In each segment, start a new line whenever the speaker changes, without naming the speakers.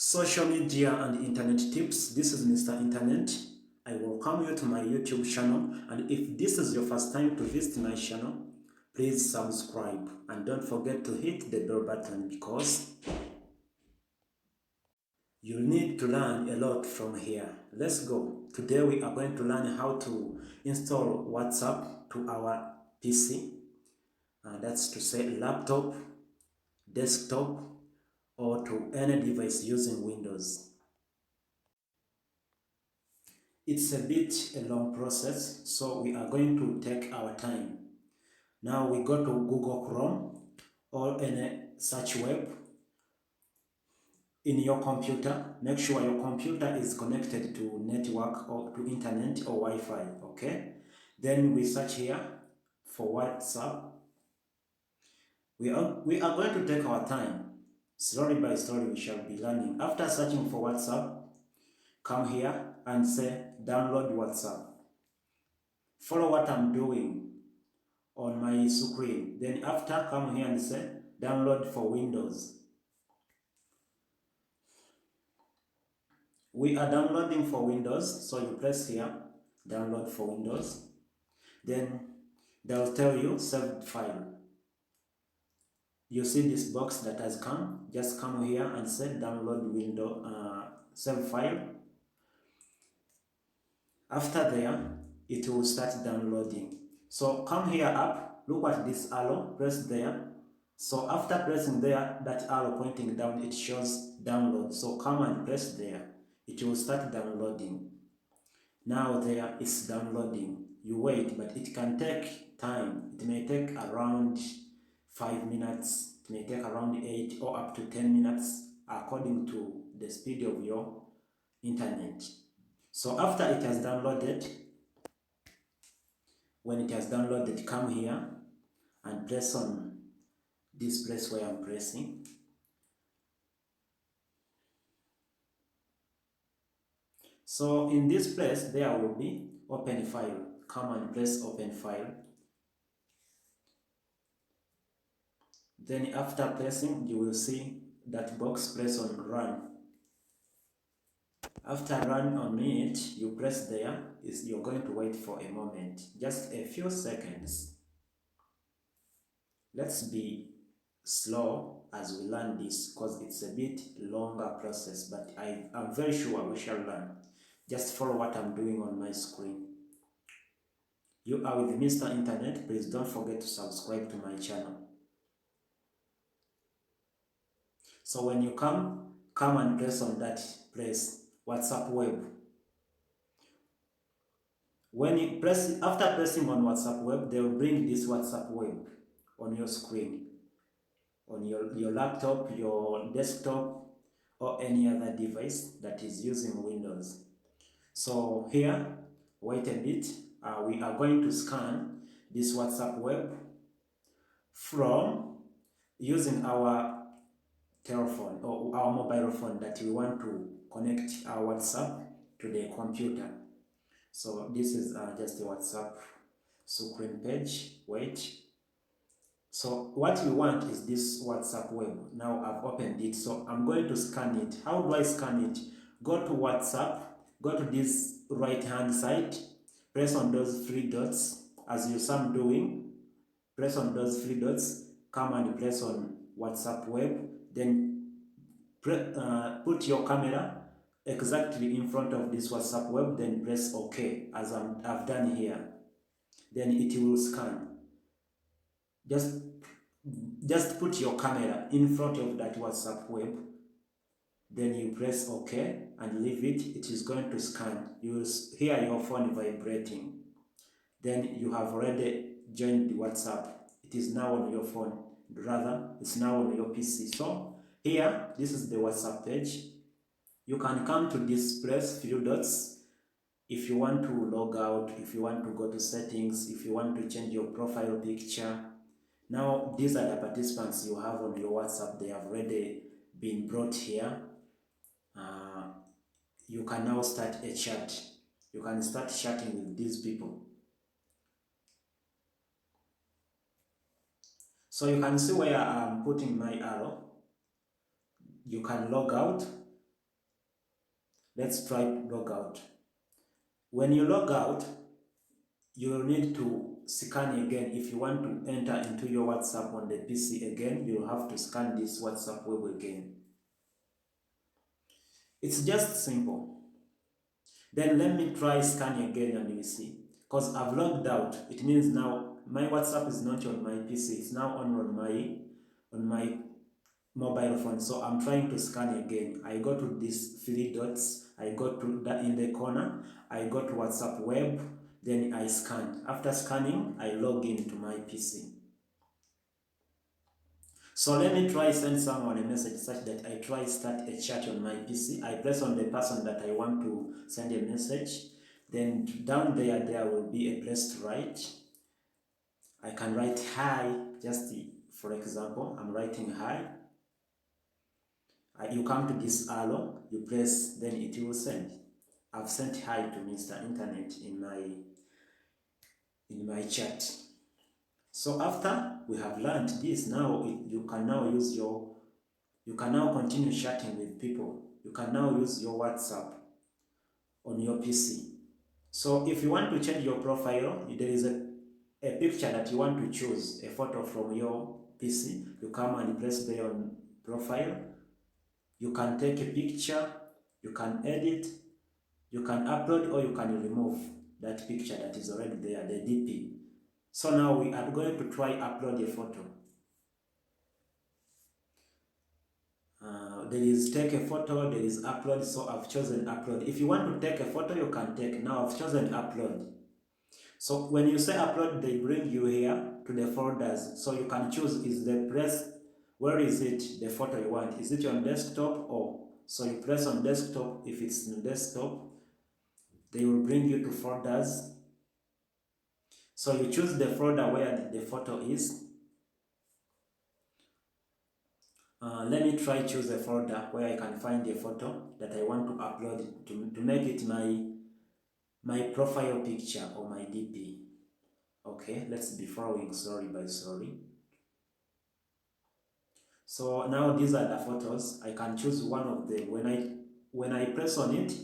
Social media and internet tips. This is Mr. Internet. I welcome you to my YouTube channel, and if this is your first time to visit my channel, please subscribe and don't forget to hit the bell button because you'll need to learn a lot from here. Let's go. Today we are going to learn how to install WhatsApp to our PC. That's to say laptop, desktop, or to any device using Windows. It's a bit a long process, so we are going to take our time. Now we go to Google Chrome or any search web in your computer. Make sure your computer is connected to network or to internet or Wi-Fi, okay? Then we search here for WhatsApp. We are going to take our time. Slowly by slowly we shall be learning. After searching for WhatsApp, come here and say download WhatsApp. Follow what I'm doing on my screen. Then after, come here and say download for Windows. We are downloading for Windows, so you press here download for Windows. Then they'll tell you saved file. You see this box that has come. Just come here and say download window save file. After there, it will start downloading. So come here up, look at this arrow, press there. So after pressing there, that arrow pointing down, it shows download. So come and press there. It will start downloading. Now there is downloading. You wait, but it can take time. It may take around 5 minutes. It may take around 8 or up to 10 minutes according to the speed of your internet. So after it has downloaded, when it has downloaded, come here and press on this place where I'm pressing. So in this place, there will be open file. Come and press open file. Then after pressing, you will see that box, press on run. After run on it, you press there. You're going to wait for a moment, just a few seconds. Let's be slow as we learn this because it's a bit longer process, but I'm very sure we shall learn. Just follow what I'm doing on my screen. You are with Mr. Internet. Please don't forget to subscribe to my channel. So when you come and press on that place, WhatsApp web. When you press, after pressing on WhatsApp web, they will bring this WhatsApp web on your screen, on your laptop, your desktop, or any other device that is using Windows. So here, wait a bit. We are going to scan this WhatsApp web from using our telephone or our mobile phone that we want to connect our WhatsApp to the computer. So this is just a WhatsApp screen page. Wait. So what we want is this WhatsApp web. Now I've opened it, so I'm going to scan it. How do I scan it? Go to WhatsApp, go to this right hand side, press on those three dots as you see I'm doing. Press on those three dots, come and press on WhatsApp web, then put your camera exactly in front of this WhatsApp web, then press OK as I've done here. Then it will scan. Just put your camera in front of that WhatsApp web, then you press OK and leave it. It is going to scan. You will hear your phone vibrating. Then you have already joined the WhatsApp. It is now on your phone. Rather, it's now on your PC. So here, this is the WhatsApp page. You can come to this place, few dots, if you want to log out, if you want to go to settings, if you want to change your profile picture. Now, these are the participants you have on your WhatsApp. They have already been brought here. You can now start a chat. You can start chatting with these people. So you can see where I'm putting my arrow. You can log out Let's try log out. When you log out, you will need to scan again. If you want to enter into your WhatsApp on the PC again, you will have to scan this WhatsApp web again. It's just simple. Then let me try scanning again and you see. Because I've logged out, it means now my WhatsApp is not on my PC, it's now on my mobile phone. So I'm trying to scan again. I go to these three dots, I go to that in the corner, I go to WhatsApp web, then I scan. After scanning, I log into my PC. So let me try send someone a message such that I try start a chat on my PC. I press on the person that I want to send a message. Then down there will be a place to write. I can write hi, just for example, I'm writing hi. You come to this arrow, you press, then it will send. I've sent hi to Mr. Internet in my chat. So after we have learned this, now you can now continue chatting with people. You can now use your WhatsApp on your PC. So if you want to change your profile, there is a picture that you want to choose, a photo from your PC. You come and press there on profile. You can take a picture, you can edit, you can upload, or you can remove that picture that is already there, the DP. So now we are going to try upload a photo. There is take a photo, there is upload, so I've chosen upload. If you want to take a photo, you can take. Now I've chosen upload. So when you say upload, they bring you here to the folders. So you can choose, is the press, where is it, the photo you want? Is it on desktop or? So you press on desktop. If it's on desktop, they will bring you to folders. So you choose the folder where the photo is. Let me try choose a folder where I can find a photo that I want to upload to make it my profile picture or my DP. Okay, let's be following story by story. So now these are the photos. I can choose one of them. When I press on it,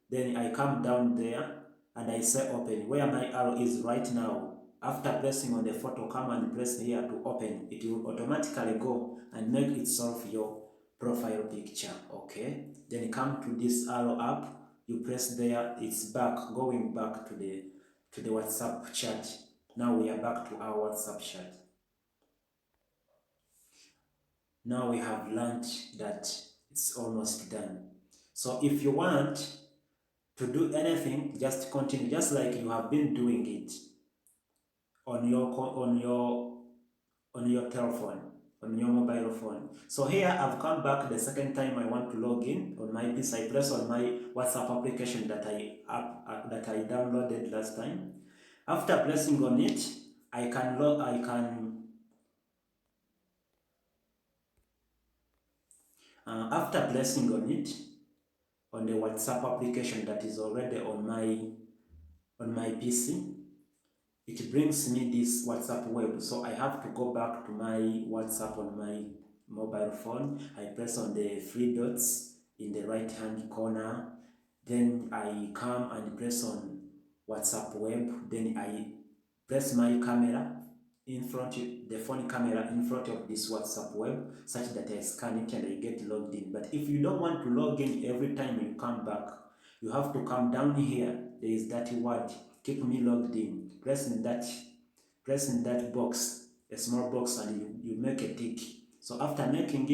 then I come down there and I say open. Where my arrow is right now, after pressing on the photo, come and press here to open. It will automatically go and make itself your profile picture. Okay, then come to this arrow up, you press there, it's back, going back to the WhatsApp chat. Now we are back to our WhatsApp chat. Now we have learned that it's almost done. So if you want to do anything, just continue, just like you have been doing it on your telephone, on your mobile phone. So here I've come back the second time I want to log in on my PC. I press on my WhatsApp application that I downloaded last time. After pressing on it, after pressing on it, on the WhatsApp application that is already on my PC, it brings me this WhatsApp web. So I have to go back to my WhatsApp on my mobile phone. I press on the three dots in the right hand corner. Then I come and press on WhatsApp web. Then I press my camera in front, the phone camera in front of this WhatsApp web, such that I scan it and I get logged in. But if you don't want to log in every time you come back, you have to come down here. There is that word, keep me logged in. Press in that box, a small box, and you make a tick. So after making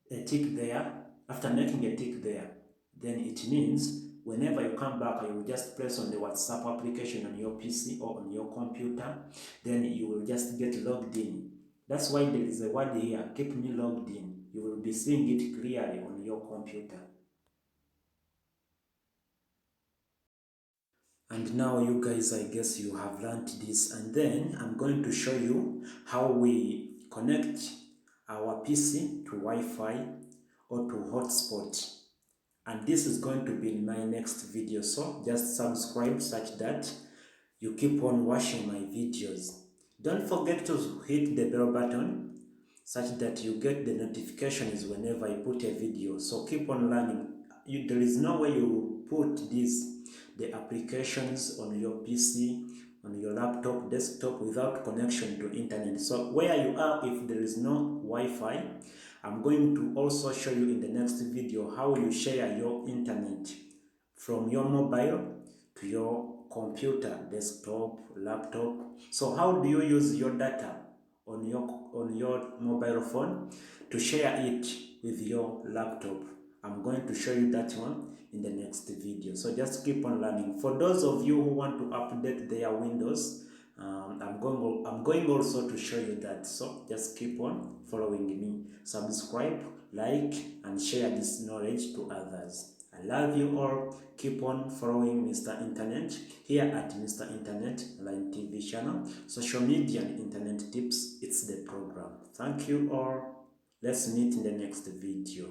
a tick there, then it means whenever you come back, you will just press on the WhatsApp application on your PC or on your computer, then you will just get logged in. That's why there is a word here, keep me logged in. You will be seeing it clearly on your computer. And now you guys, I guess you have learned this, and then I'm going to show you how we connect our PC to Wi-Fi or to hotspot. And this is going to be in my next video, so just subscribe such that you keep on watching my videos. Don't forget to hit the bell button such that you get the notifications whenever I put a video. So keep on learning there is no way you put the applications on your PC, on your laptop, desktop without connection to internet. So where you are, if there is no Wi-Fi, I'm going to also show you in the next video how you share your internet from your mobile to your computer, desktop, laptop. So how do you use your data on your mobile phone to share it with your laptop? I'm going to show you that one in the next video. So just keep on learning. For those of you who want to update their Windows, I'm going also to show you that. So just keep on following me. Subscribe, like, and share this knowledge to others. I love you all. Keep on following Mr. Internet here at Mr. Internet Line TV channel. Social media and internet tips, it's the program. Thank you all. Let's meet in the next video.